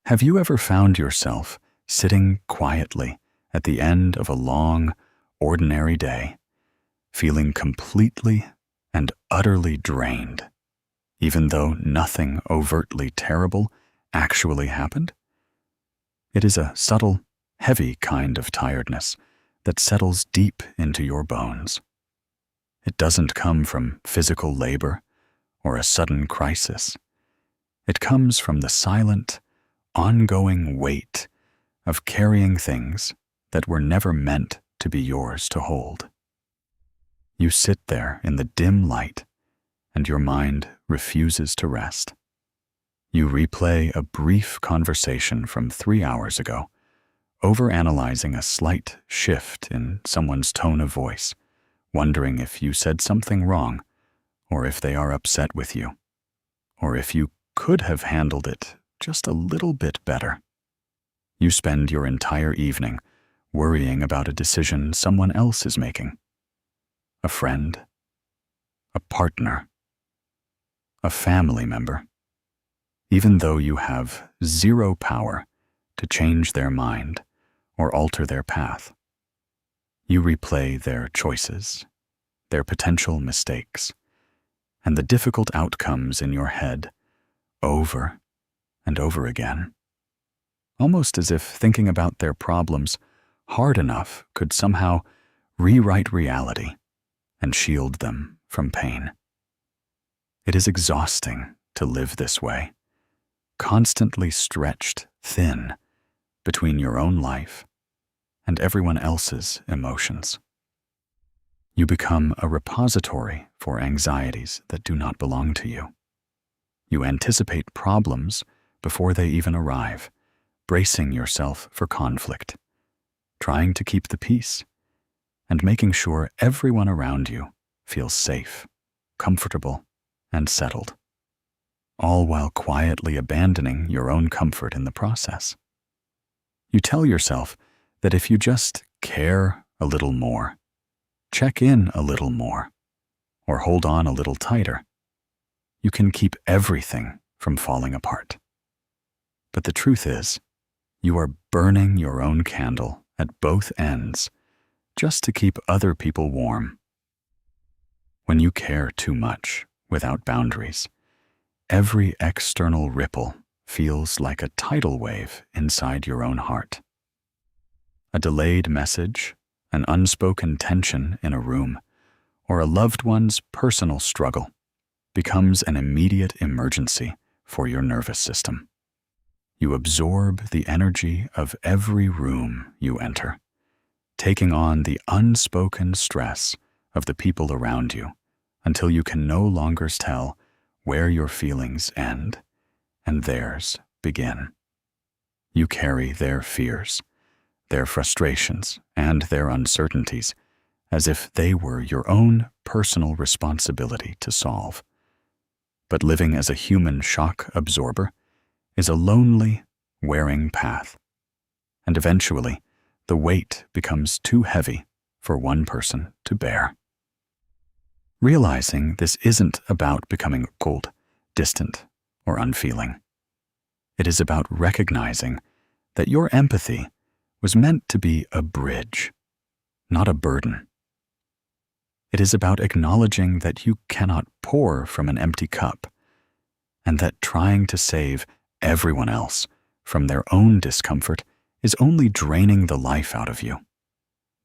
Have you ever found yourself sitting quietly at the end of a long, ordinary day, feeling completely and utterly drained, even though nothing overtly terrible actually happened? It is a subtle, heavy kind of tiredness that settles deep into your bones. It doesn't come from physical labor or a sudden crisis. It comes from the silent, ongoing weight of carrying things that were never meant to be yours to hold. You sit there in the dim light, and your mind refuses to rest. You replay a brief conversation from 3 hours ago, overanalyzing a slight shift in someone's tone of voice, wondering if you said something wrong, or if they are upset with you, or if you could have handled it just a little bit better. You spend your entire evening worrying about a decision someone else is making. A friend, a partner, a family member, even though you have zero power to change their mind or alter their path. You replay their choices, their potential mistakes, and the difficult outcomes in your head over and over again, almost as if thinking about their problems hard enough could somehow rewrite reality and shield them from pain. It is exhausting to live this way, constantly stretched thin between your own life and everyone else's emotions. You become a repository for anxieties that do not belong to you. You anticipate problems before they even arrive, bracing yourself for conflict, trying to keep the peace, and making sure everyone around you feels safe, comfortable, and settled, all while quietly abandoning your own comfort in the process. You tell yourself that if you just care a little more, check in a little more, or hold on a little tighter, you can keep everything from falling apart. But the truth is, you are burning your own candle at both ends just to keep other people warm. When you care too much without boundaries, every external ripple feels like a tidal wave inside your own heart. A delayed message, an unspoken tension in a room, or a loved one's personal struggle becomes an immediate emergency for your nervous system. You absorb the energy of every room you enter, taking on the unspoken stress of the people around you until you can no longer tell where your feelings end and theirs begin. You carry their fears, their frustrations, and their uncertainties as if they were your own personal responsibility to solve. But living as a human shock absorber is a lonely, wearing path, and eventually the weight becomes too heavy for one person to bear. Realizing this isn't about becoming cold, distant, or unfeeling. It is about recognizing that your empathy was meant to be a bridge, not a burden. It is about acknowledging that you cannot pour from an empty cup, and that trying to save everyone else from their own discomfort is only draining the life out of you.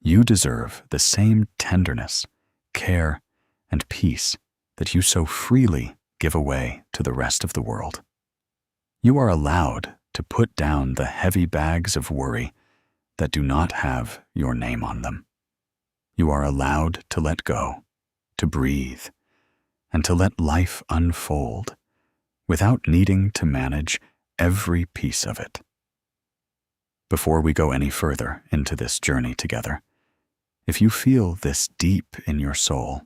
You deserve the same tenderness, care, and peace that you so freely give away to the rest of the world. You are allowed to put down the heavy bags of worry that do not have your name on them. You are allowed to let go, to breathe, and to let life unfold without needing to manage every piece of it. Before we go any further into this journey together, if you feel this deep in your soul,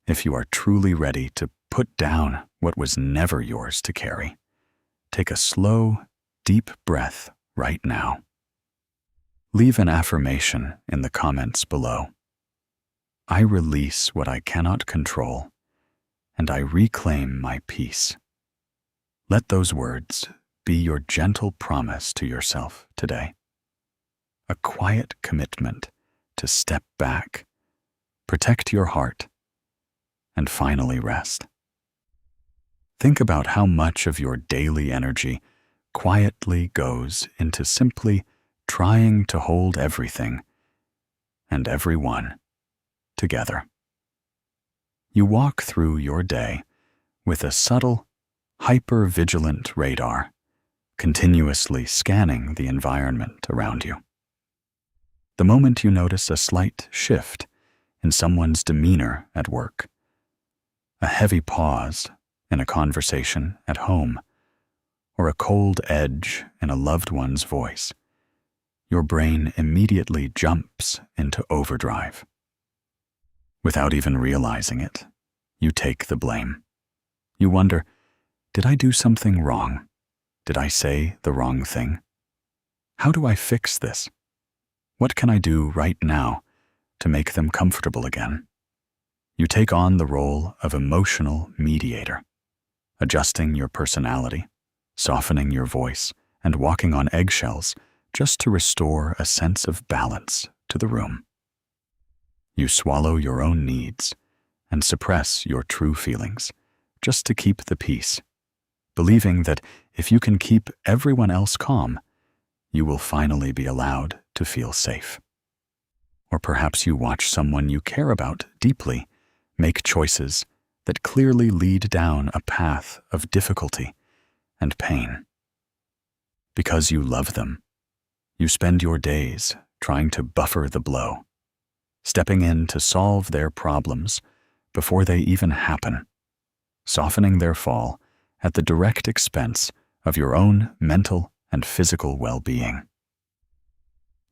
if you are truly ready to put down what was never yours to carry, take a slow, deep breath right now. Leave an affirmation in the comments below. I release what I cannot control, and I reclaim my peace. Let those words be your gentle promise to yourself today. A quiet commitment to step back, protect your heart, and finally rest. Think about how much of your daily energy quietly goes into simply trying to hold everything and everyone together. You walk through your day with a subtle, hyper-vigilant radar, continuously scanning the environment around you. The moment you notice a slight shift in someone's demeanor at work, a heavy pause in a conversation at home, or a cold edge in a loved one's voice, your brain immediately jumps into overdrive. Without even realizing it, you take the blame. You wonder, did I do something wrong? Did I say the wrong thing? How do I fix this? What can I do right now to make them comfortable again? You take on the role of emotional mediator, adjusting your personality, softening your voice, and walking on eggshells just to restore a sense of balance to the room. You swallow your own needs and suppress your true feelings just to keep the peace, believing that if you can keep everyone else calm, you will finally be allowed to feel safe. Or perhaps you watch someone you care about deeply make choices that clearly lead down a path of difficulty and pain. Because you love them, you spend your days trying to buffer the blow, stepping in to solve their problems before they even happen, softening their fall at the direct expense of your own mental and physical well-being.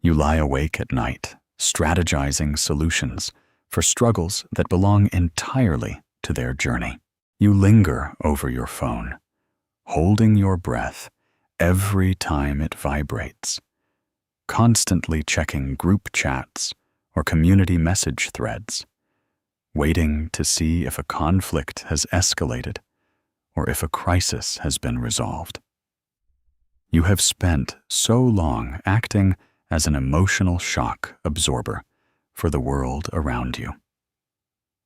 You lie awake at night, strategizing solutions for struggles that belong entirely to their journey. You linger over your phone, holding your breath every time it vibrates, constantly checking group chats or community message threads, waiting to see if a conflict has escalated or if a crisis has been resolved. You have spent so long acting as an emotional shock absorber for the world around you.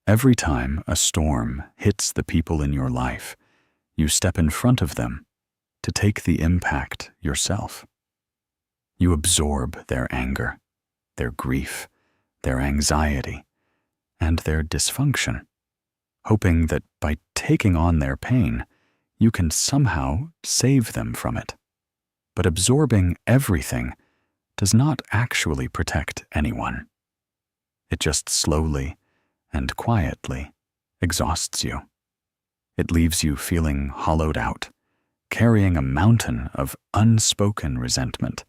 Every time a storm hits the people in your life, you step in front of them to take the impact yourself. You absorb their anger, their grief, their anxiety, and their dysfunction, hoping that by taking on their pain, you can somehow save them from it. But absorbing everything does not actually protect anyone. It just slowly and quietly exhausts you. It leaves you feeling hollowed out, carrying a mountain of unspoken resentment,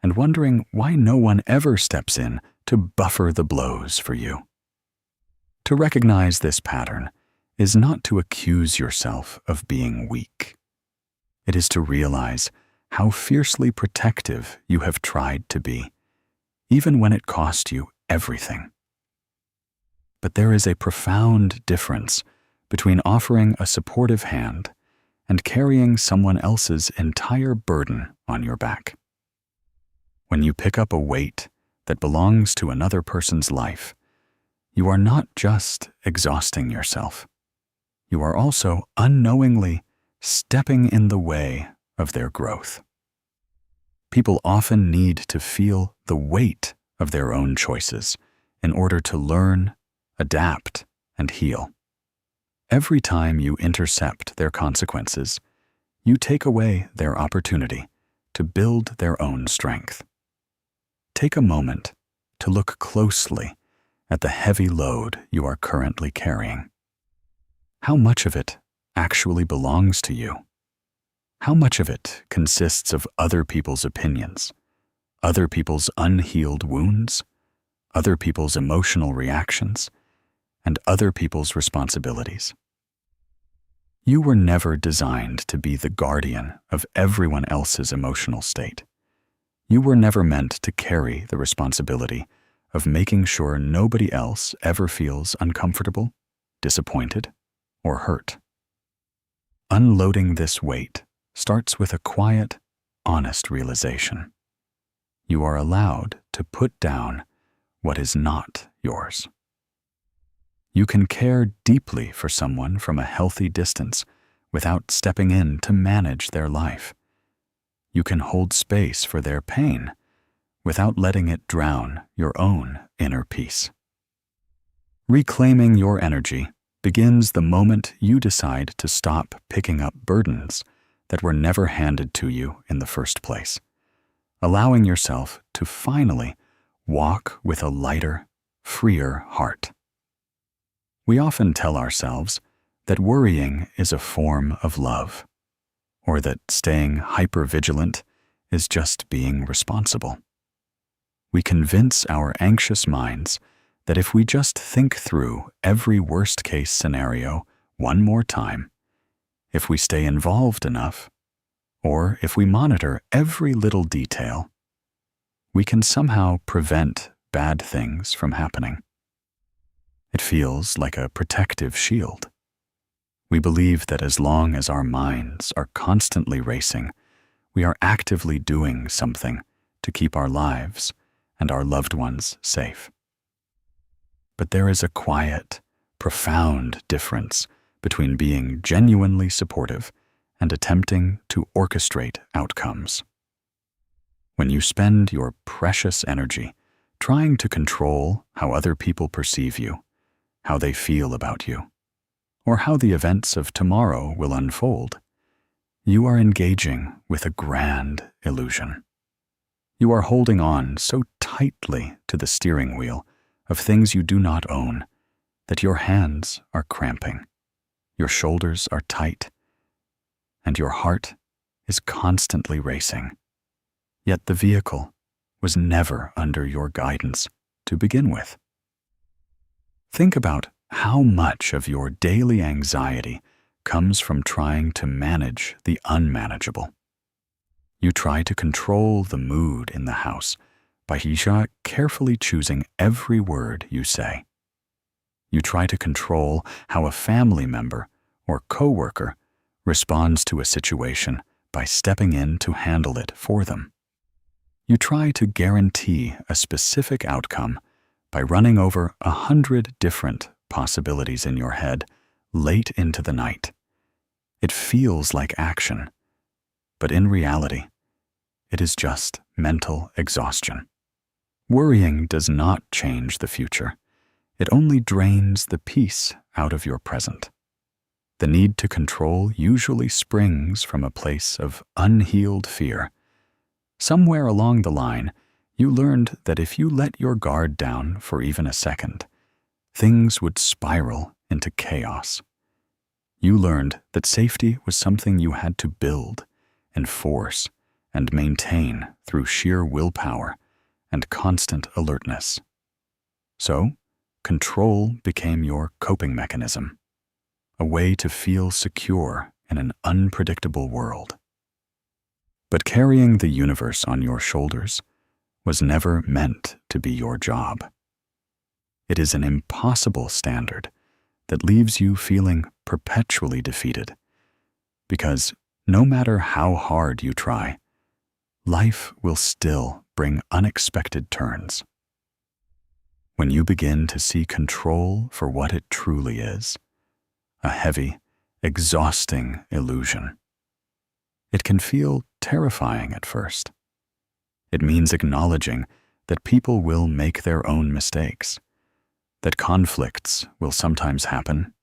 and wondering why no one ever steps in to buffer the blows for you. To recognize this pattern is not to accuse yourself of being weak. It is to realize how fiercely protective you have tried to be, even when it cost you everything. But there is a profound difference between offering a supportive hand and carrying someone else's entire burden on your back. When you pick up a weight that belongs to another person's life, you are not just exhausting yourself. You are also unknowingly stepping in the way of their growth. People often need to feel the weight of their own choices in order to learn, adapt, and heal. Every time you intercept their consequences, you take away their opportunity to build their own strength. Take a moment to look closely at the heavy load you are currently carrying. How much of it actually belongs to you? How much of it consists of other people's opinions, other people's unhealed wounds, other people's emotional reactions, and other people's responsibilities? You were never designed to be the guardian of everyone else's emotional state. You were never meant to carry the responsibility of making sure nobody else ever feels uncomfortable, disappointed, or hurt. Unloading this weight starts with a quiet, honest realization. You are allowed to put down what is not yours. You can care deeply for someone from a healthy distance without stepping in to manage their life. You can hold space for their pain without letting it drown your own inner peace. Reclaiming your energy begins the moment you decide to stop picking up burdens that were never handed to you in the first place, allowing yourself to finally walk with a lighter, freer heart. We often tell ourselves that worrying is a form of love, or that staying hypervigilant is just being responsible. We convince our anxious minds that if we just think through every worst-case scenario one more time, if we stay involved enough, or if we monitor every little detail, we can somehow prevent bad things from happening. It feels like a protective shield. We believe that as long as our minds are constantly racing, we are actively doing something to keep our lives and our loved ones safe. But there is a quiet, profound difference between being genuinely supportive and attempting to orchestrate outcomes. When you spend your precious energy trying to control how other people perceive you, how they feel about you, or how the events of tomorrow will unfold, you are engaging with a grand illusion. You are holding on so tightly to the steering wheel of things you do not own that your hands are cramping, your shoulders are tight, and your heart is constantly racing. Yet the vehicle was never under your guidance to begin with. Think about how much of your daily anxiety comes from trying to manage the unmanageable. You try to control the mood in the house by carefully choosing every word you say. You try to control how a family member or coworker responds to a situation by stepping in to handle it for them. You try to guarantee a specific outcome by running over 100 different possibilities in your head late into the night. It feels like action, but in reality, it is just mental exhaustion. Worrying does not change the future. It only drains the peace out of your present. The need to control usually springs from a place of unhealed fear. Somewhere along the line, you learned that if you let your guard down for even a second, things would spiral into chaos. You learned that safety was something you had to build, enforce, and maintain through sheer willpower and constant alertness. So, control became your coping mechanism, a way to feel secure in an unpredictable world. But carrying the universe on your shoulders was never meant to be your job. It is an impossible standard that leaves you feeling perpetually defeated, because no matter how hard you try, life will still bring unexpected turns. When you begin to see control for what it truly is, a heavy, exhausting illusion, it can feel terrifying at first. It means acknowledging that people will make their own mistakes, that conflicts will sometimes happen,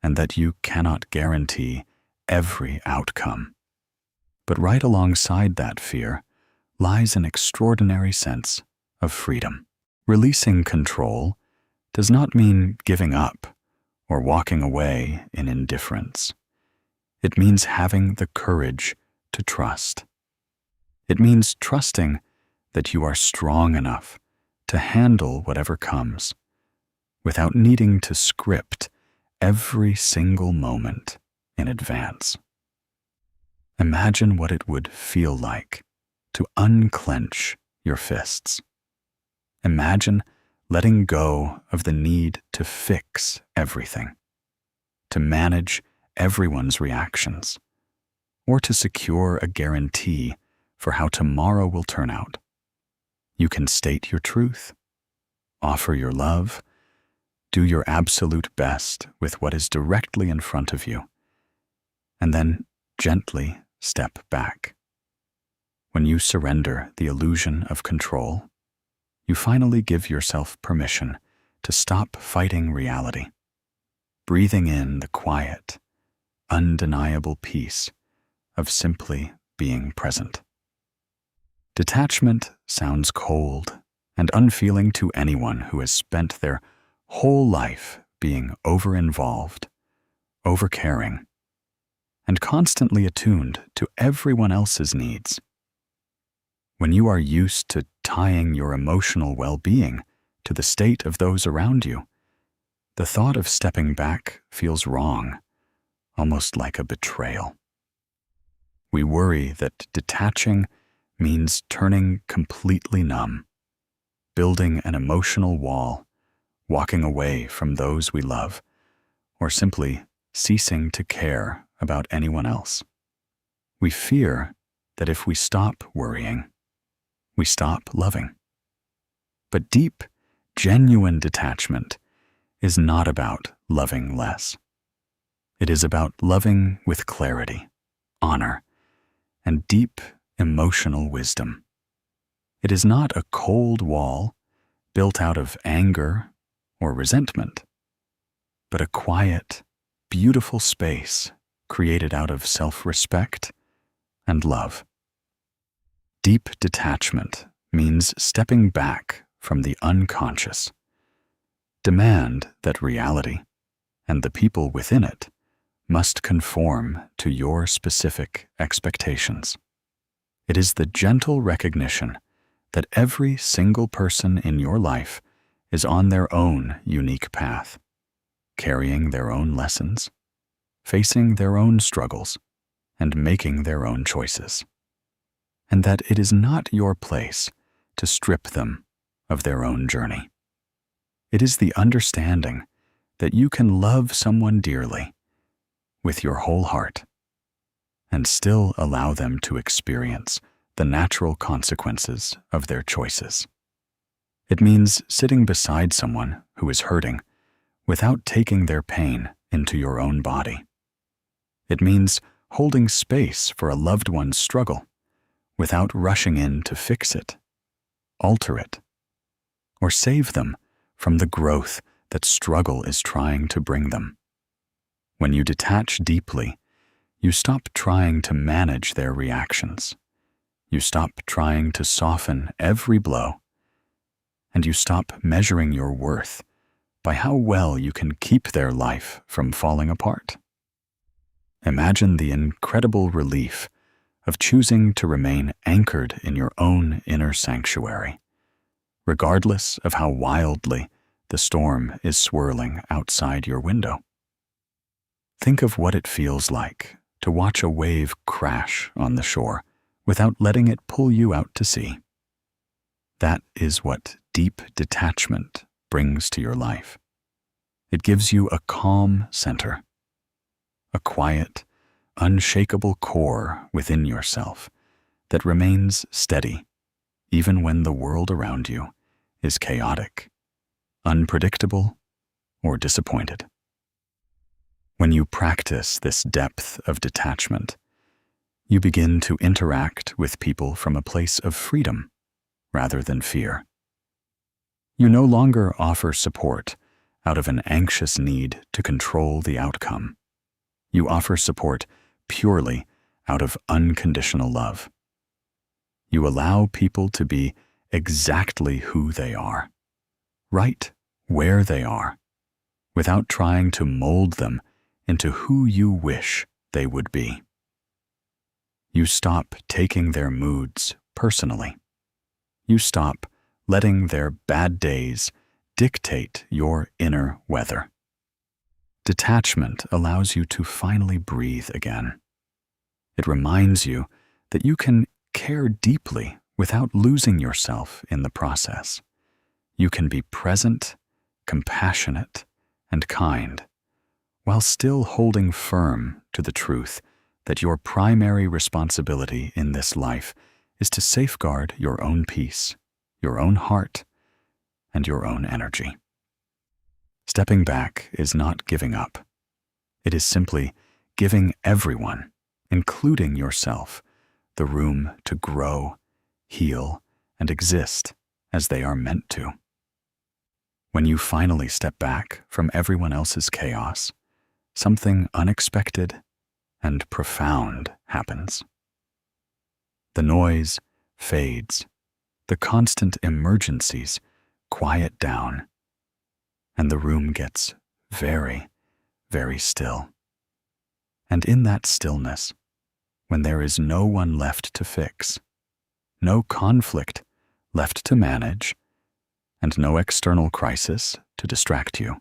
and that you cannot guarantee every outcome. But right alongside that fear lies an extraordinary sense of freedom. Releasing control does not mean giving up or walking away in indifference. It means having the courage to trust. It means trusting that you are strong enough to handle whatever comes, without needing to script every single moment in advance. Imagine what it would feel like to unclench your fists. Imagine letting go of the need to fix everything, to manage everyone's reactions, or to secure a guarantee for how tomorrow will turn out. You can state your truth, offer your love, do your absolute best with what is directly in front of you, and then gently step back. When you surrender the illusion of control, you finally give yourself permission to stop fighting reality, breathing in the quiet, undeniable peace of simply being present. Detachment sounds cold and unfeeling to anyone who has spent their whole life being over-involved, over-caring, and constantly attuned to everyone else's needs. When you are used to tying your emotional well-being to the state of those around you, the thought of stepping back feels wrong, almost like a betrayal. We worry that detaching means turning completely numb, building an emotional wall, walking away from those we love, or simply ceasing to care about anyone else. We fear that if we stop worrying, we stop loving. But deep, genuine detachment is not about loving less. It is about loving with clarity, honor, and deep emotional wisdom. It is not a cold wall built out of anger or resentment, but a quiet, beautiful space created out of self-respect and love. Deep detachment means stepping back from the unconscious. Demand that reality and the people within it must conform to your specific expectations. It is the gentle recognition that every single person in your life is on their own unique path, carrying their own lessons, facing their own struggles, and making their own choices, and that it is not your place to strip them of their own journey. It is the understanding that you can love someone dearly with your whole heart and still allow them to experience the natural consequences of their choices. It means sitting beside someone who is hurting without taking their pain into your own body. It means holding space for a loved one's struggle without rushing in to fix it, alter it, or save them from the growth that struggle is trying to bring them. When you detach deeply, you stop trying to manage their reactions. You stop trying to soften every blow, and you stop measuring your worth by how well you can keep their life from falling apart. Imagine the incredible relief of choosing to remain anchored in your own inner sanctuary, regardless of how wildly the storm is swirling outside your window. Think of what it feels like to watch a wave crash on the shore without letting it pull you out to sea. That is what deep detachment brings to your life. It gives you a calm center, a quiet, unshakable core within yourself that remains steady even when the world around you is chaotic, unpredictable, or disappointed. When you practice this depth of detachment, you begin to interact with people from a place of freedom rather than fear. You no longer offer support out of an anxious need to control the outcome. You offer support purely out of unconditional love. You allow people to be exactly who they are, right where they are, without trying to mold them into who you wish they would be. You stop taking their moods personally. You stop letting their bad days dictate your inner weather. Detachment allows you to finally breathe again. It reminds you that you can care deeply without losing yourself in the process. You can be present, compassionate, and kind, while still holding firm to the truth that your primary responsibility in this life is to safeguard your own peace, your own heart, and your own energy. Stepping back is not giving up. It is simply giving everyone, including yourself, the room to grow, heal, and exist as they are meant to. When you finally step back from everyone else's chaos, something unexpected and profound happens. The noise fades, the constant emergencies quiet down, and the room gets very, very still. And in that stillness, when there is no one left to fix, no conflict left to manage, and no external crisis to distract you,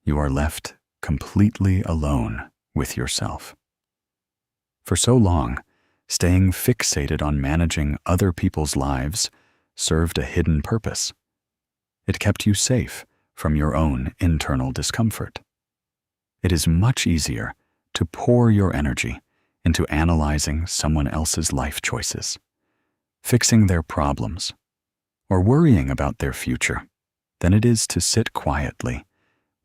you are left completely alone with yourself. For so long, staying fixated on managing other people's lives served a hidden purpose. It kept you safe from your own internal discomfort. It is much easier to pour your energy into analyzing someone else's life choices, fixing their problems, or worrying about their future than it is to sit quietly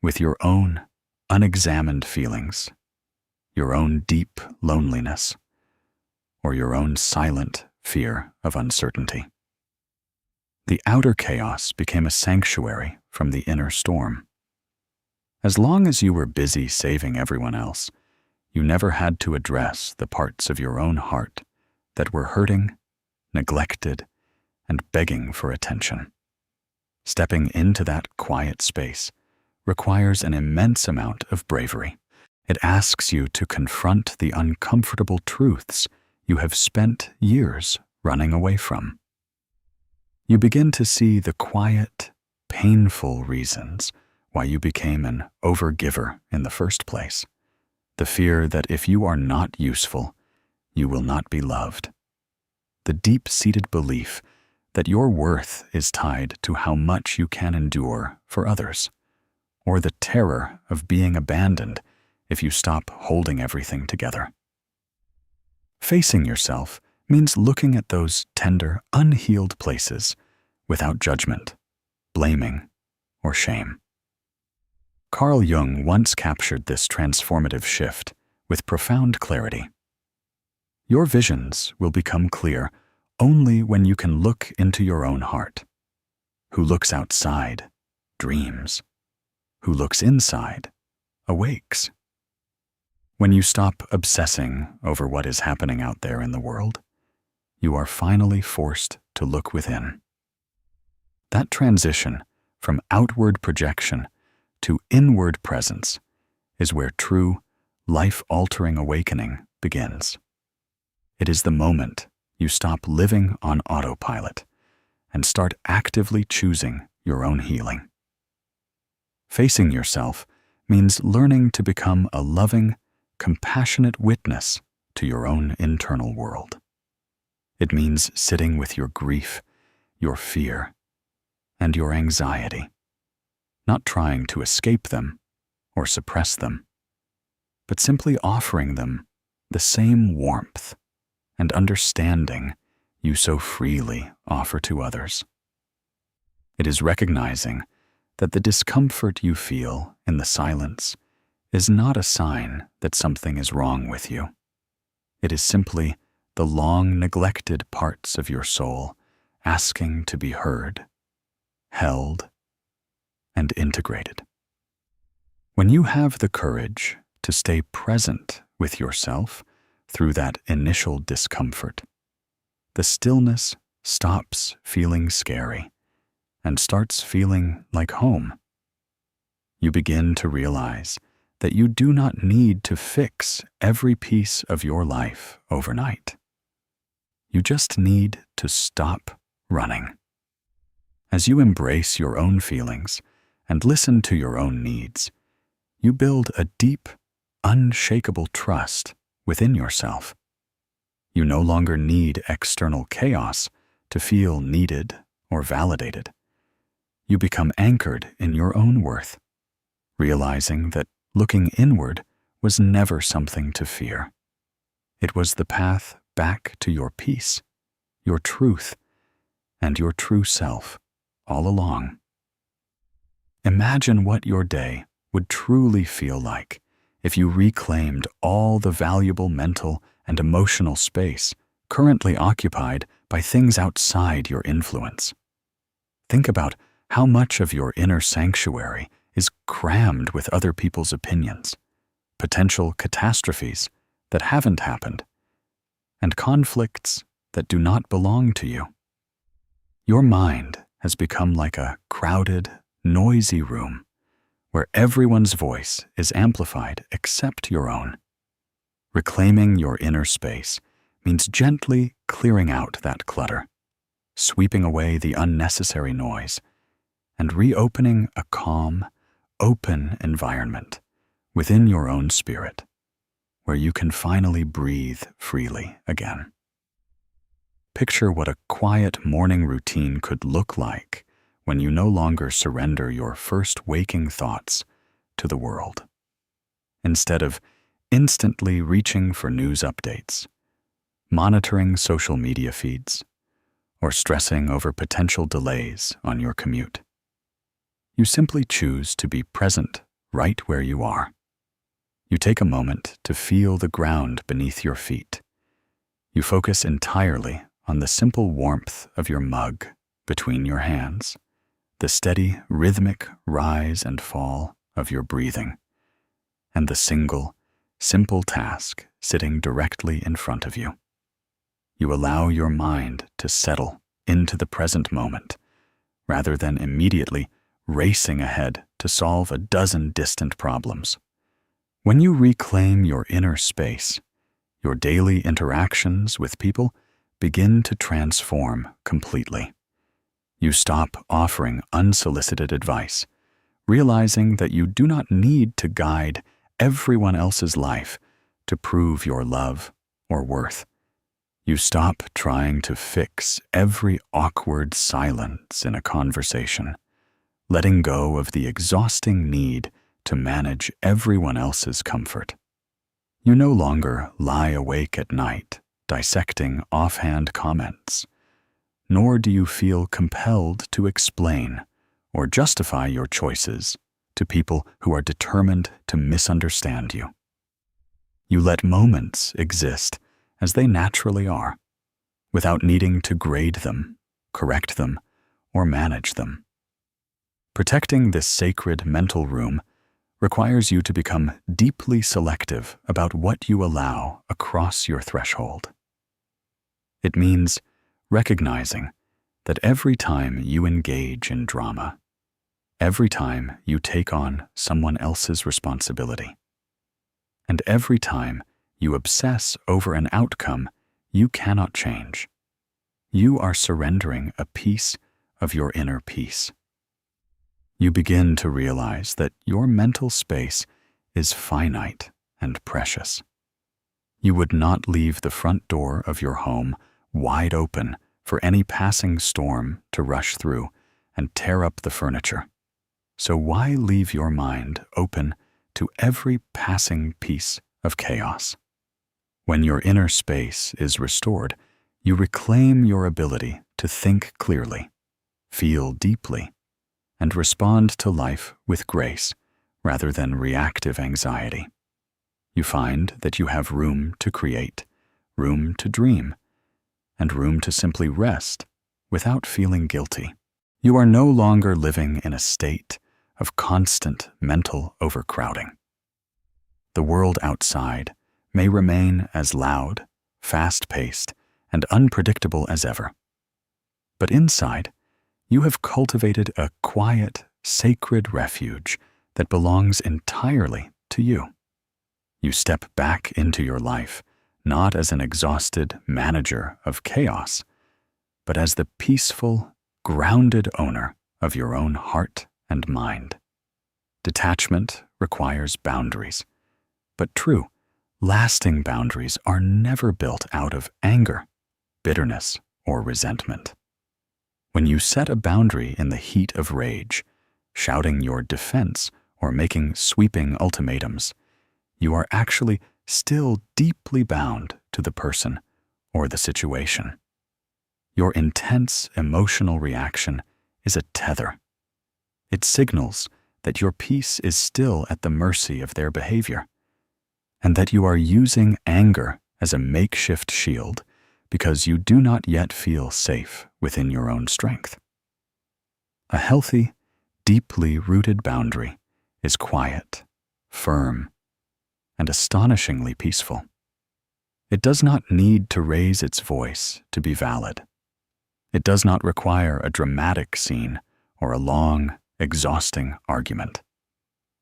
with your own unexamined feelings, your own deep loneliness, or your own silent fear of uncertainty. The outer chaos became a sanctuary from the inner storm. As long as you were busy saving everyone else, you never had to address the parts of your own heart that were hurting, neglected, and begging for attention. Stepping into that quiet space requires an immense amount of bravery. It asks you to confront the uncomfortable truths you have spent years running away from. You begin to see the quiet, painful reasons why you became an overgiver in the first place. The fear that if you are not useful, you will not be loved. The deep-seated belief that your worth is tied to how much you can endure for others, or the terror of being abandoned if you stop holding everything together. Facing yourself means looking at those tender, unhealed places without judgment, blaming, or shame. Carl Jung once captured this transformative shift with profound clarity. Your visions will become clear only when you can look into your own heart. Who looks outside dreams. Who looks inside awakes. When you stop obsessing over what is happening out there in the world, you are finally forced to look within. That transition from outward projection to inward presence is where true, life-altering awakening begins. It is the moment you stop living on autopilot and start actively choosing your own healing. Facing yourself means learning to become a loving, compassionate witness to your own internal world. It means sitting with your grief, your fear, and your anxiety, not trying to escape them or suppress them, but simply offering them the same warmth and understanding you so freely offer to others. It is recognizing that the discomfort you feel in the silence is not a sign that something is wrong with you. It is simply the long-neglected parts of your soul asking to be heard, held, and integrated. When you have the courage to stay present with yourself through that initial discomfort, the stillness stops feeling scary and starts feeling like home. You begin to realize that you do not need to fix every piece of your life overnight. You just need to stop running. As you embrace your own feelings and listen to your own needs, you build a deep, unshakable trust within yourself. You no longer need external chaos to feel needed or validated. You become anchored in your own worth, realizing that looking inward was never something to fear. It was the path back to your peace, your truth, and your true self all along. Imagine what your day would truly feel like if you reclaimed all the valuable mental and emotional space currently occupied by things outside your influence. Think about how much of your inner sanctuary is crammed with other people's opinions, potential catastrophes that haven't happened, and conflicts that do not belong to you. Your mind has become like a crowded, noisy room where everyone's voice is amplified except your own. Reclaiming your inner space means gently clearing out that clutter, sweeping away the unnecessary noise, and reopening a calm, open environment within your own spirit, where you can finally breathe freely again. Picture what a quiet morning routine could look like when you no longer surrender your first waking thoughts to the world. Instead of instantly reaching for news updates, monitoring social media feeds, or stressing over potential delays on your commute, you simply choose to be present right where you are. You take a moment to feel the ground beneath your feet. You focus entirely on the simple warmth of your mug between your hands, the steady, rhythmic rise and fall of your breathing, and the single, simple task sitting directly in front of you. You allow your mind to settle into the present moment, rather than immediately racing ahead to solve a dozen distant problems. When you reclaim your inner space, your daily interactions with people begin to transform completely. You stop offering unsolicited advice, realizing that you do not need to guide everyone else's life to prove your love or worth. You stop trying to fix every awkward silence in a conversation, letting go of the exhausting need to manage everyone else's comfort. You no longer lie awake at night dissecting offhand comments, nor do you feel compelled to explain or justify your choices to people who are determined to misunderstand you. You let moments exist as they naturally are, without needing to grade them, correct them, or manage them. Protecting this sacred mental room requires you to become deeply selective about what you allow across your threshold. It means recognizing that every time you engage in drama, every time you take on someone else's responsibility, and every time you obsess over an outcome you cannot change, you are surrendering a piece of your inner peace. You begin to realize that your mental space is finite and precious. You would not leave the front door of your home wide open for any passing storm to rush through and tear up the furniture. So why leave your mind open to every passing piece of chaos? When your inner space is restored, you reclaim your ability to think clearly, feel deeply, and respond to life with grace rather than reactive anxiety. You find that you have room to create, room to dream, and room to simply rest without feeling guilty. You are no longer living in a state of constant mental overcrowding. The world outside may remain as loud, fast-paced, and unpredictable as ever. But inside, you have cultivated a quiet, sacred refuge that belongs entirely to you. You step back into your life not as an exhausted manager of chaos, but as the peaceful, grounded owner of your own heart and mind. Detachment requires boundaries, but true, lasting boundaries are never built out of anger, bitterness, or resentment. When you set a boundary in the heat of rage, shouting your defense or making sweeping ultimatums, you are actually still deeply bound to the person or the situation. Your intense emotional reaction is a tether. It signals that your peace is still at the mercy of their behavior, and that you are using anger as a makeshift shield because you do not yet feel safe within your own strength. A healthy, deeply rooted boundary is quiet, firm, and astonishingly peaceful. It does not need to raise its voice to be valid. It does not require a dramatic scene or a long, exhausting argument.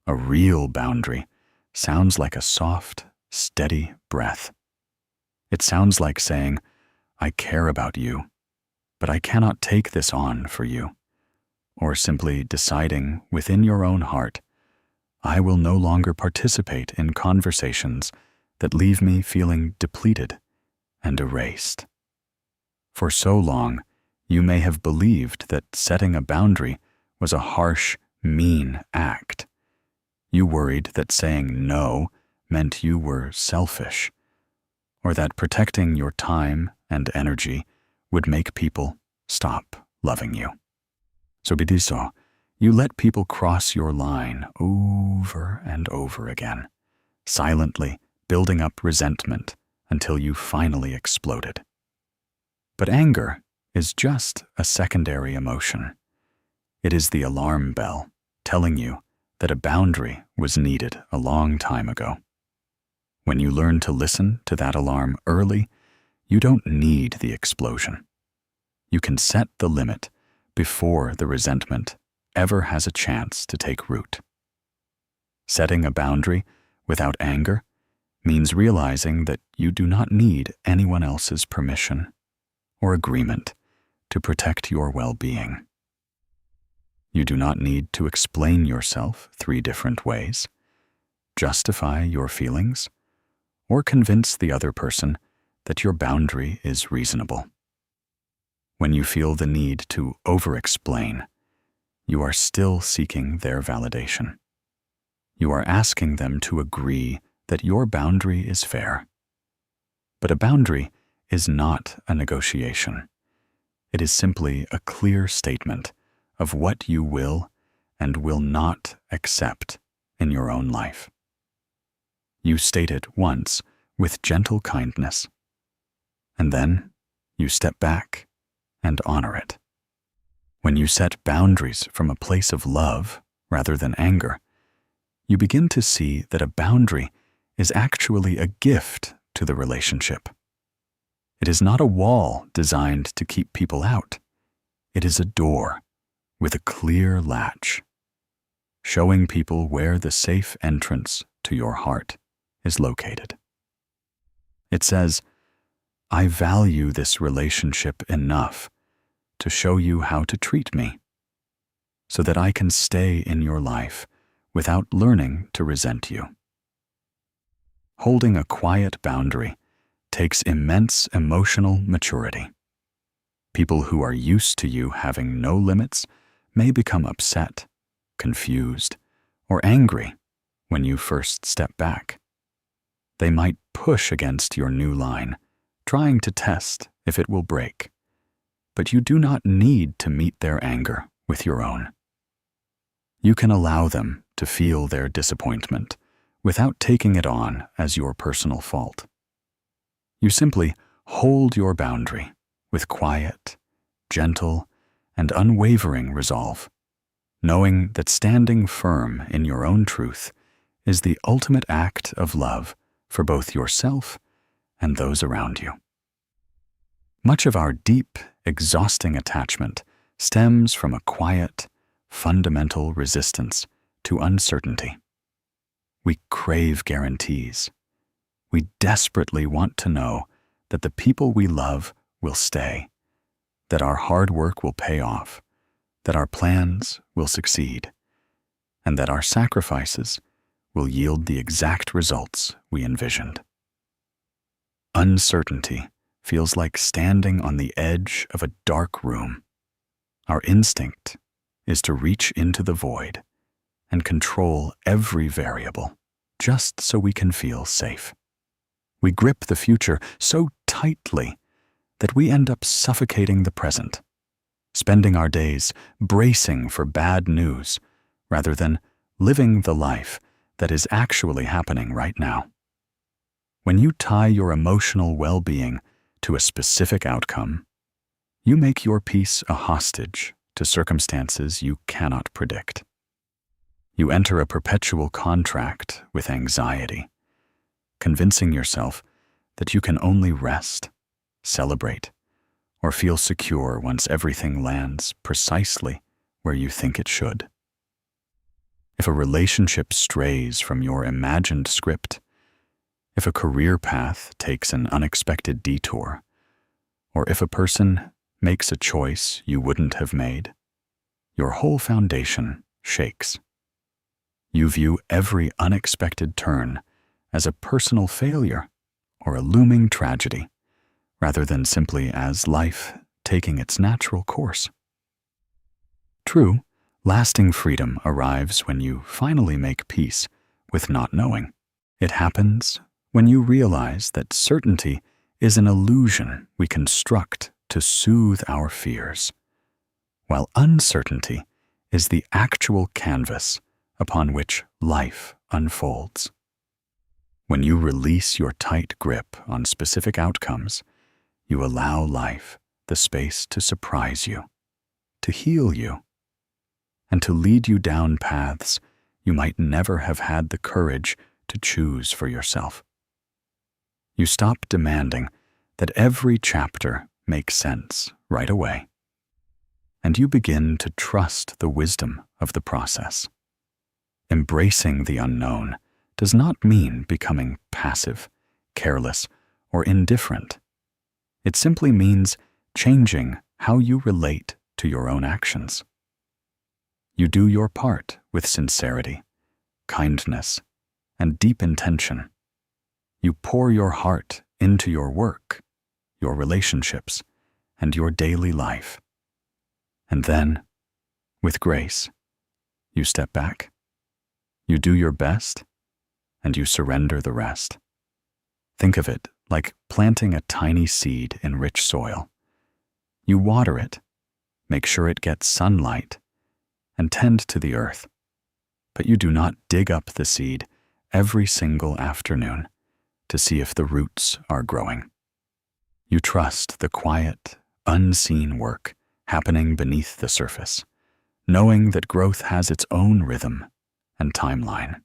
A real boundary sounds like a soft, steady breath. It sounds like saying, "I care about you, but I cannot take this on for you," or simply deciding within your own heart, "I will no longer participate in conversations that leave me feeling depleted and erased." For so long, you may have believed that setting a boundary was a harsh, mean act. You worried that saying no meant you were selfish, or that protecting your time and energy would make people stop loving you. So bidiso, you let people cross your line over and over again, silently building up resentment until you finally exploded. But anger is just a secondary emotion. It is the alarm bell telling you that a boundary was needed a long time ago. When you learn to listen to that alarm early, you don't need the explosion. You can set the limit before the resentment ever has a chance to take root. Setting a boundary without anger means realizing that you do not need anyone else's permission or agreement to protect your well-being. You do not need to explain yourself 3 different ways, justify your feelings, or convince the other person that your boundary is reasonable. When you feel the need to over-explain, you are still seeking their validation. You are asking them to agree that your boundary is fair. But a boundary is not a negotiation. It is simply a clear statement of what you will and will not accept in your own life. You state it once with gentle kindness, and then you step back and honor it. When you set boundaries from a place of love rather than anger, you begin to see that a boundary is actually a gift to the relationship. It is not a wall designed to keep people out. It is a door with a clear latch, showing people where the safe entrance to your heart is located. It says, "I value this relationship enough to show you how to treat me, so that I can stay in your life without learning to resent you." Holding a quiet boundary takes immense emotional maturity. People who are used to you having no limits may become upset, confused, or angry when you first step back. They might push against your new line, trying to test if it will break. But you do not need to meet their anger with your own. You can allow them to feel their disappointment without taking it on as your personal fault. You simply hold your boundary with quiet, gentle, and unwavering resolve, knowing that standing firm in your own truth is the ultimate act of love for both yourself and those around you. Much of our deep, exhausting attachment stems from a quiet, fundamental resistance to uncertainty. We crave guarantees. We desperately want to know that the people we love will stay, that our hard work will pay off, that our plans will succeed, and that our sacrifices will yield the exact results we envisioned. Uncertainty feels like standing on the edge of a dark room. Our instinct is to reach into the void and control every variable just so we can feel safe. We grip the future so tightly that we end up suffocating the present, spending our days bracing for bad news rather than living the life that is actually happening right now. When you tie your emotional well-being to a specific outcome, you make your peace a hostage to circumstances you cannot predict. You enter a perpetual contract with anxiety, convincing yourself that you can only rest, celebrate, or feel secure once everything lands precisely where you think it should. If a relationship strays from your imagined script, if a career path takes an unexpected detour, or if a person makes a choice you wouldn't have made, your whole foundation shakes. You view every unexpected turn as a personal failure or a looming tragedy, rather than simply as life taking its natural course. True, lasting freedom arrives when you finally make peace with not knowing. It happens when you realize that certainty is an illusion we construct to soothe our fears, while uncertainty is the actual canvas upon which life unfolds. When you release your tight grip on specific outcomes, you allow life the space to surprise you, to heal you, and to lead you down paths you might never have had the courage to choose for yourself. You stop demanding that every chapter make sense right away, and you begin to trust the wisdom of the process. Embracing the unknown does not mean becoming passive, careless, or indifferent. It simply means changing how you relate to your own actions. You do your part with sincerity, kindness, and deep intention. You pour your heart into your work, your relationships, and your daily life. And then, with grace, you step back. You do your best, and you surrender the rest. Think of it like planting a tiny seed in rich soil. You water it, make sure it gets sunlight, and tend to the earth. But you do not dig up the seed every single afternoon to see if the roots are growing. You trust the quiet, unseen work happening beneath the surface, knowing that growth has its own rhythm and timeline.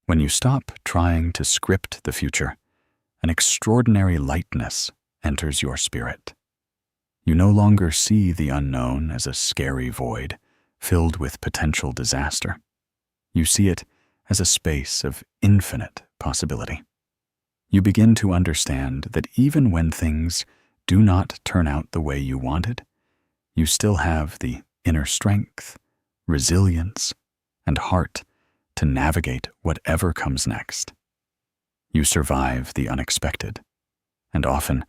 When you stop trying to script the future, an extraordinary lightness enters your spirit. You no longer see the unknown as a scary void filled with potential disaster. You see it as a space of infinite possibility. You begin to understand that even when things do not turn out the way you wanted, you still have the inner strength, resilience, and heart to navigate whatever comes next. You survive the unexpected, and often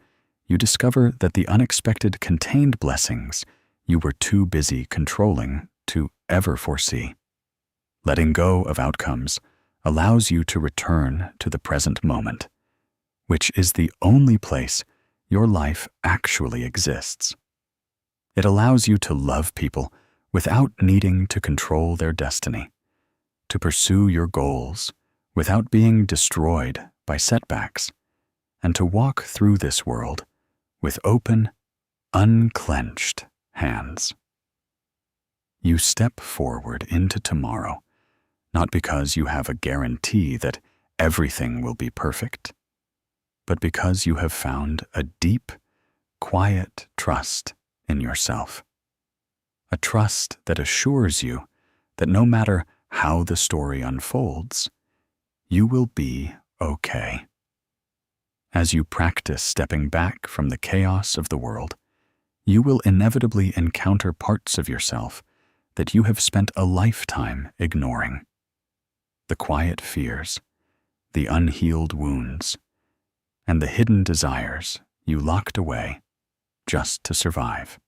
you discover that the unexpected contained blessings you were too busy controlling to ever foresee. Letting go of outcomes allows you to return to the present moment, which is the only place your life actually exists. It allows you to love people without needing to control their destiny, to pursue your goals without being destroyed by setbacks, and to walk through this world with open, unclenched hands. You step forward into tomorrow, not because you have a guarantee that everything will be perfect, but because you have found a deep, quiet trust in yourself. A trust that assures you that no matter how the story unfolds, you will be okay. As you practice stepping back from the chaos of the world, you will inevitably encounter parts of yourself that you have spent a lifetime ignoring. The quiet fears, the unhealed wounds, and the hidden desires you locked away just to survive.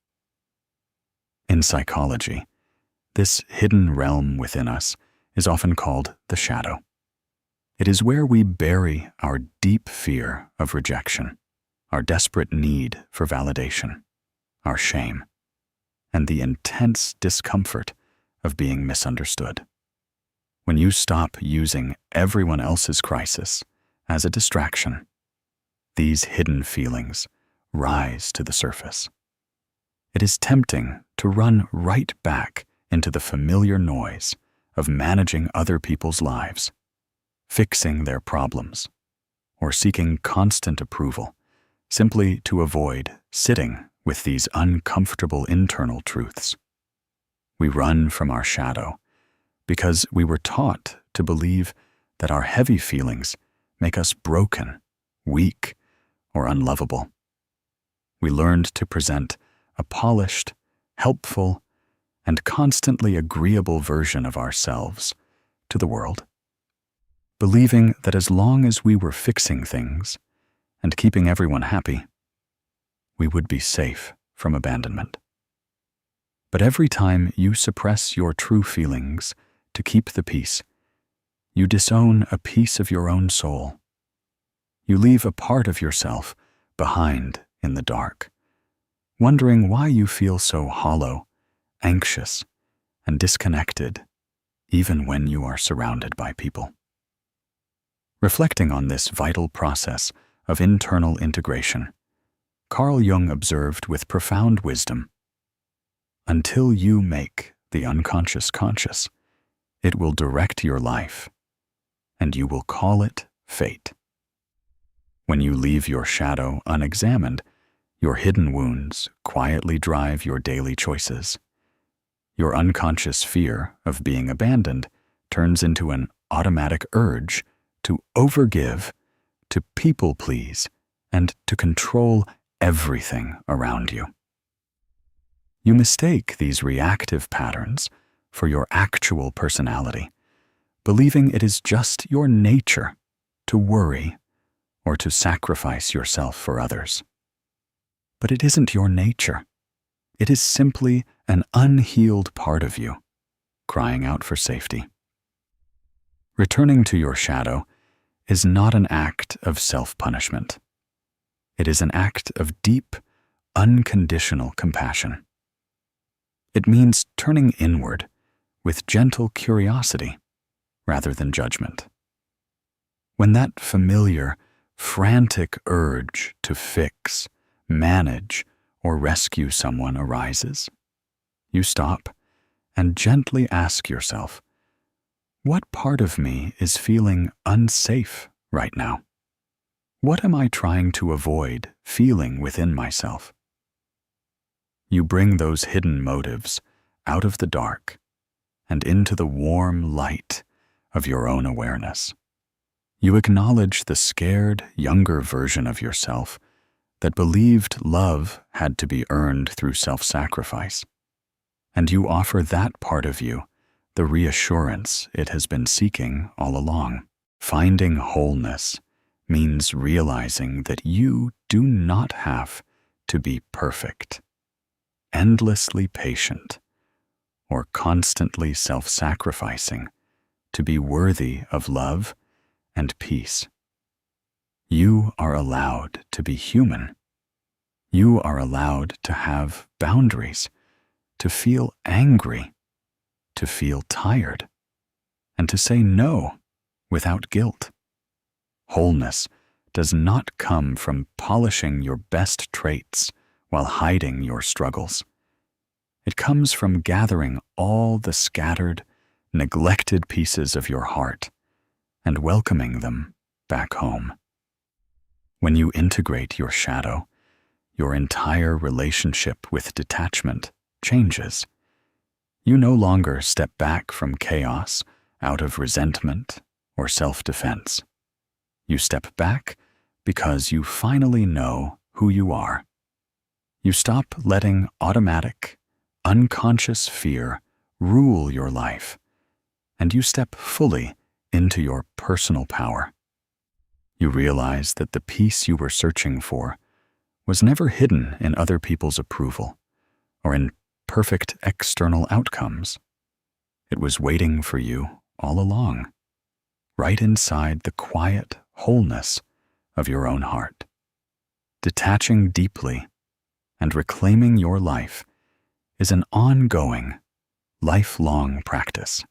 In psychology, this hidden realm within us is often called the shadow. It is where we bury our deep fear of rejection, our desperate need for validation, our shame, and the intense discomfort of being misunderstood. When you stop using everyone else's crisis as a distraction, these hidden feelings rise to the surface. It is tempting to run right back into the familiar noise of managing other people's lives, fixing their problems, or seeking constant approval, simply to avoid sitting with these uncomfortable internal truths. We run from our shadow because we were taught to believe that our heavy feelings make us broken, weak, or unlovable. We learned to present a polished, helpful, and constantly agreeable version of ourselves to the world, believing that as long as we were fixing things and keeping everyone happy, we would be safe from abandonment. But every time you suppress your true feelings to keep the peace, you disown a piece of your own soul. You leave a part of yourself behind in the dark, wondering why you feel so hollow, anxious, and disconnected, even when you are surrounded by people. Reflecting on this vital process of internal integration, Carl Jung observed with profound wisdom, "Until you make the unconscious conscious, it will direct your life, and you will call it fate." When you leave your shadow unexamined, your hidden wounds quietly drive your daily choices. Your unconscious fear of being abandoned turns into an automatic urge to overgive, to people please, and to control everything around you. You mistake these reactive patterns for your actual personality, believing it is just your nature to worry or to sacrifice yourself for others. But it isn't your nature. It is simply an unhealed part of you, crying out for safety. Returning to your shadow is not an act of self-punishment. It is an act of deep, unconditional compassion. It means turning inward with gentle curiosity rather than judgment. When that familiar, frantic urge to fix, manage, or rescue someone arises, you stop and gently ask yourself, what part of me is feeling unsafe right now? What am I trying to avoid feeling within myself? You bring those hidden motives out of the dark and into the warm light of your own awareness. You acknowledge the scared, younger version of yourself that believed love had to be earned through self-sacrifice, and you offer that part of you the reassurance it has been seeking all along. Finding wholeness means realizing that you do not have to be perfect, endlessly patient, or constantly self-sacrificing to be worthy of love and peace. You are allowed to be human. You are allowed to have boundaries, to feel angry, to feel tired, and to say no without guilt. Wholeness does not come from polishing your best traits while hiding your struggles. It comes from gathering all the scattered, neglected pieces of your heart and welcoming them back home. When you integrate your shadow, your entire relationship with detachment changes. You no longer step back from chaos out of resentment or self-defense. You step back because you finally know who you are. You stop letting automatic, unconscious fear rule your life, and you step fully into your personal power. You realize that the peace you were searching for was never hidden in other people's approval or in perfect external outcomes. It was waiting for you all along, right inside the quiet wholeness of your own heart. Detaching deeply and reclaiming your life is an ongoing, lifelong practice,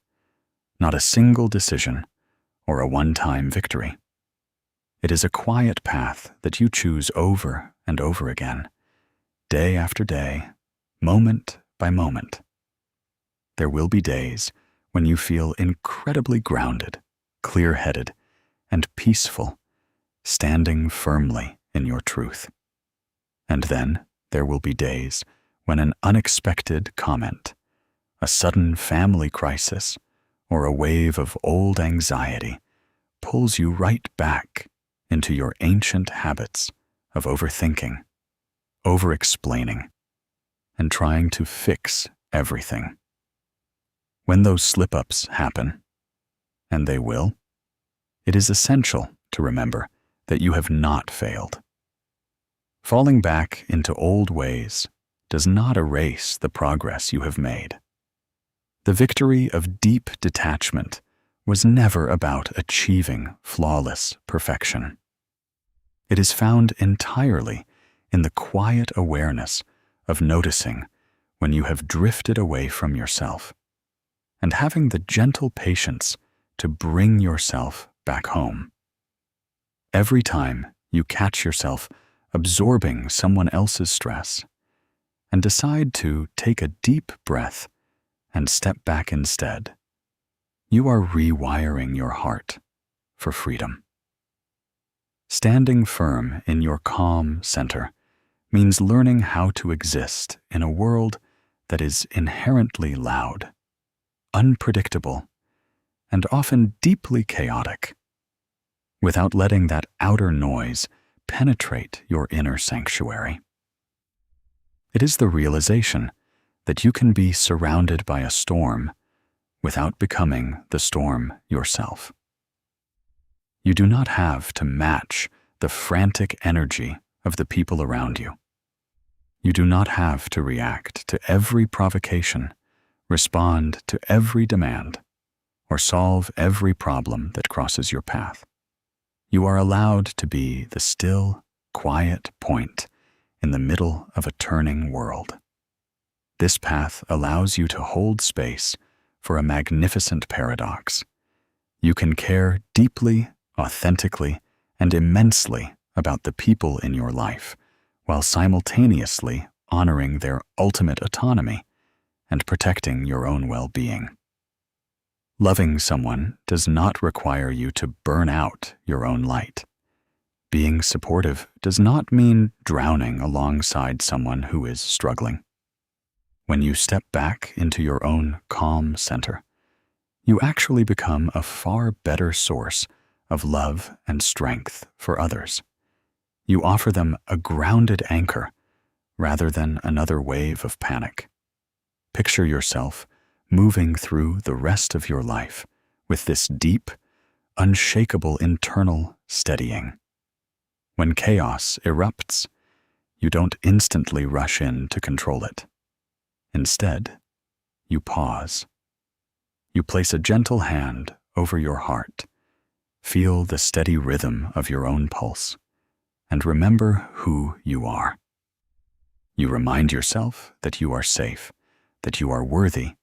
not a single decision or a one-time victory. It is a quiet path that you choose over and over again, day after day, moment by moment. There will be days when you feel incredibly grounded, clear-headed, and peaceful, standing firmly in your truth. And then there will be days when an unexpected comment, a sudden family crisis, or a wave of old anxiety pulls you right back into your ancient habits of overthinking, over-explaining, and trying to fix everything. When those slip-ups happen, and they will, it is essential to remember that you have not failed. Falling back into old ways does not erase the progress you have made. The victory of deep detachment was never about achieving flawless perfection. It is found entirely in the quiet awareness of noticing when you have drifted away from yourself, and having the gentle patience to bring yourself back home. Every time you catch yourself absorbing someone else's stress, and decide to take a deep breath and step back instead, you are rewiring your heart for freedom. Standing firm in your calm center means learning how to exist in a world that is inherently loud, unpredictable, and often deeply chaotic, without letting that outer noise penetrate your inner sanctuary. It is the realization that you can be surrounded by a storm without becoming the storm yourself. You do not have to match the frantic energy of the people around you. You do not have to react to every provocation, respond to every demand, or solve every problem that crosses your path. You are allowed to be the still, quiet point in the middle of a turning world. This path allows you to hold space for a magnificent paradox. You can care deeply, authentically, and immensely about the people in your life, while simultaneously honoring their ultimate autonomy and protecting your own well-being. Loving someone does not require you to burn out your own light. Being supportive does not mean drowning alongside someone who is struggling. When you step back into your own calm center, you actually become a far better source of love and strength for others. You offer them a grounded anchor rather than another wave of panic. Picture yourself moving through the rest of your life with this deep, unshakable internal steadying. When chaos erupts, you don't instantly rush in to control it. Instead, you pause. You place a gentle hand over your heart, feel the steady rhythm of your own pulse, and remember who you are. You remind yourself that you are safe, that you are worthy,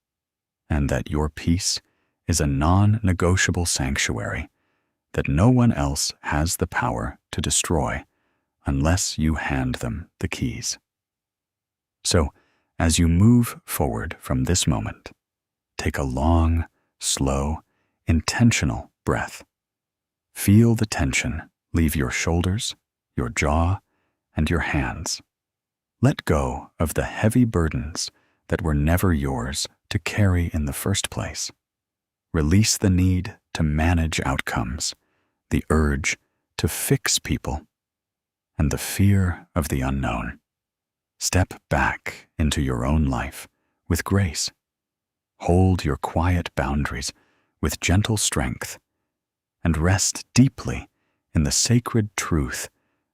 and that your peace is a non-negotiable sanctuary that no one else has the power to destroy unless you hand them the keys. So, as you move forward from this moment, take a long, slow, intentional breath. Feel the tension leave your shoulders, your jaw, and your hands. Let go of the heavy burdens that were never yours to carry in the first place. Release the need to manage outcomes, the urge to fix people, and the fear of the unknown. Step back into your own life with grace. Hold your quiet boundaries with gentle strength, and rest deeply in the sacred truth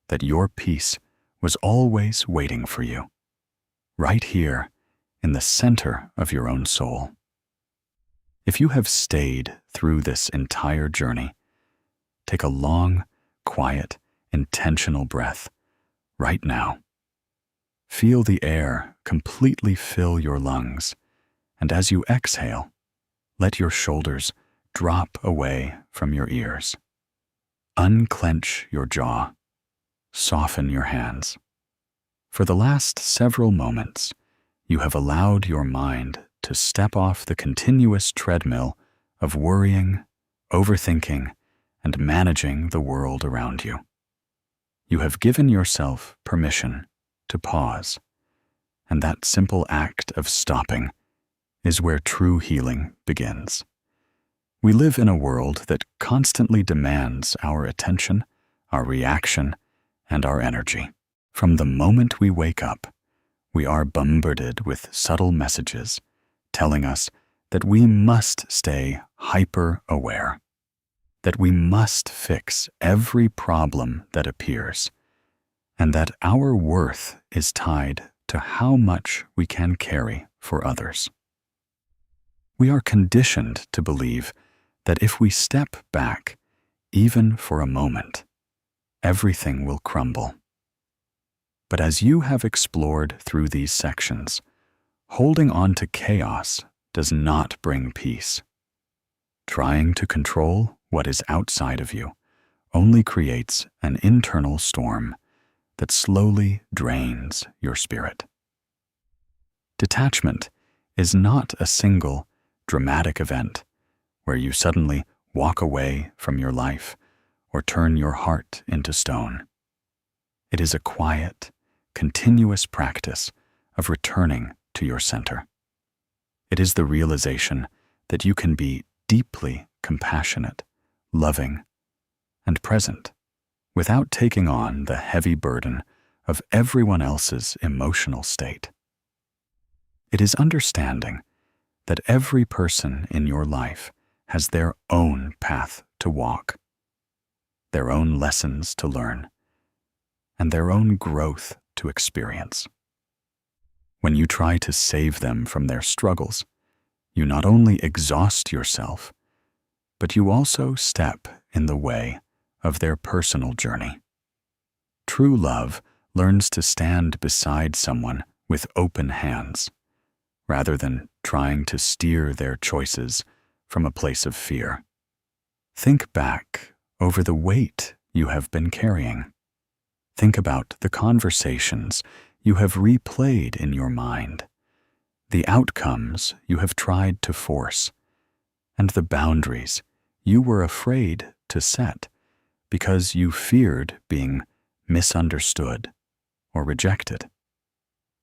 that your peace was always waiting for you, right here in the center of your own soul. If you have stayed through this entire journey, take a long, quiet, intentional breath right now. Feel the air completely fill your lungs, and as you exhale, let your shoulders drop away from your ears. Unclench your jaw. Soften your hands. For the last several moments, you have allowed your mind to step off the continuous treadmill of worrying, overthinking, and managing the world around you. You have given yourself permission to pause, and that simple act of stopping is where true healing begins. We live in a world that constantly demands our attention, our reaction, and our energy. From the moment we wake up, we are bombarded with subtle messages telling us that we must stay hyper-aware, that we must fix every problem that appears, and that our worth is tied to how much we can carry for others. We are conditioned to believe that if we step back, even for a moment, everything will crumble. But as you have explored through these sections, holding on to chaos does not bring peace. Trying to control what is outside of you only creates an internal storm that slowly drains your spirit. Detachment is not a single, dramatic event where you suddenly walk away from your life or turn your heart into stone. It is a quiet, continuous practice of returning to your center. It is the realization that you can be deeply compassionate, loving, and present without taking on the heavy burden of everyone else's emotional state. It is understanding that every person in your life has their own path to walk, their own lessons to learn, and their own growth to experience. When you try to save them from their struggles, you not only exhaust yourself, but you also step in the way of their personal journey. True love learns to stand beside someone with open hands, rather than trying to steer their choices from a place of fear. Think back over the weight you have been carrying. Think about the conversations you have replayed in your mind, the outcomes you have tried to force, and the boundaries you were afraid to set because you feared being misunderstood or rejected.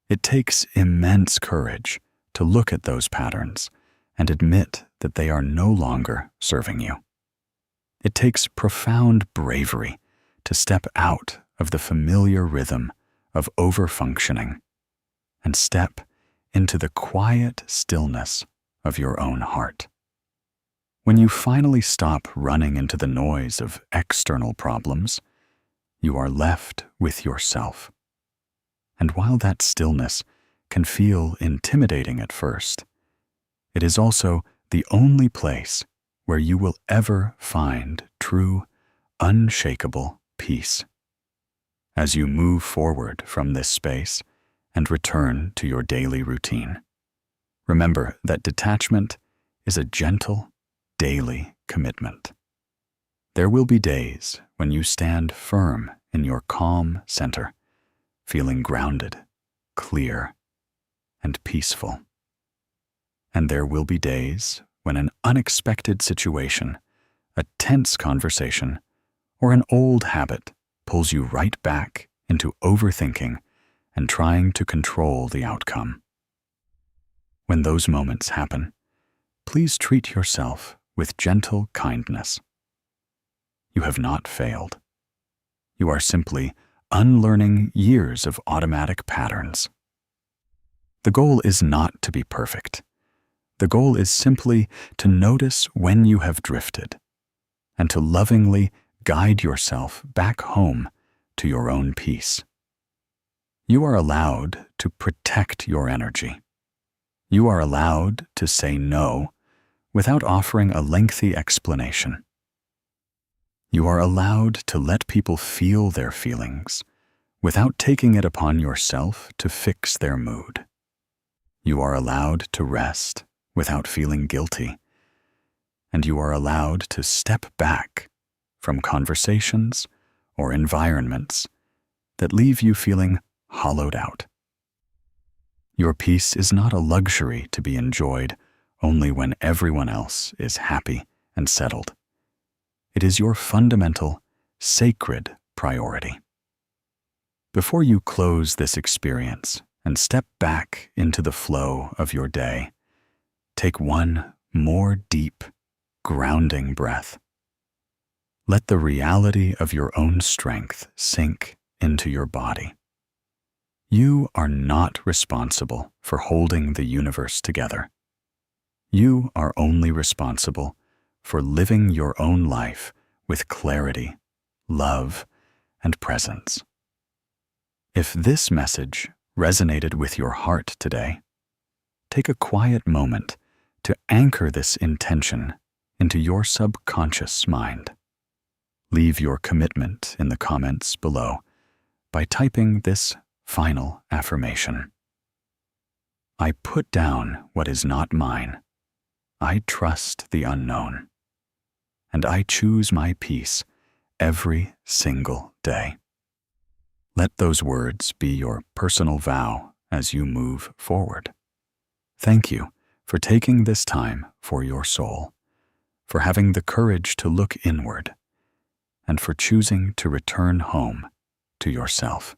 It takes immense courage to look at those patterns and admit that they are no longer serving you. It takes profound bravery to step out of the familiar rhythm of overfunctioning and step into the quiet stillness of your own heart. When you finally stop running into the noise of external problems, you are left with yourself. And while that stillness can feel intimidating at first, it is also the only place where you will ever find true, unshakable peace. As you move forward from this space and return to your daily routine, remember that detachment is a gentle, daily commitment. There will be days when you stand firm in your calm center, feeling grounded, clear, and peaceful. And there will be days when an unexpected situation, a tense conversation, or an old habit pulls you right back into overthinking and trying to control the outcome. When those moments happen, please treat yourself with gentle kindness. You have not failed. You are simply unlearning years of automatic patterns. The goal is not to be perfect. The goal is simply to notice when you have drifted and to lovingly guide yourself back home to your own peace. You are allowed to protect your energy. You are allowed to say no without offering a lengthy explanation. You are allowed to let people feel their feelings without taking it upon yourself to fix their mood. You are allowed to rest without feeling guilty, and you are allowed to step back from conversations or environments that leave you feeling hollowed out. Your peace is not a luxury to be enjoyed only when everyone else is happy and settled. It is your fundamental, sacred priority. Before you close this experience and step back into the flow of your day, take one more deep, grounding breath. Let the reality of your own strength sink into your body. You are not responsible for holding the universe together. You are only responsible for living your own life with clarity, love, and presence. If this message resonated with your heart today, take a quiet moment to anchor this intention into your subconscious mind. Leave your commitment in the comments below by typing this final affirmation. I put down what is not mine. I trust the unknown. And I choose my peace every single day. Let those words be your personal vow as you move forward. Thank you for taking this time for your soul, for having the courage to look inward, and for choosing to return home to yourself.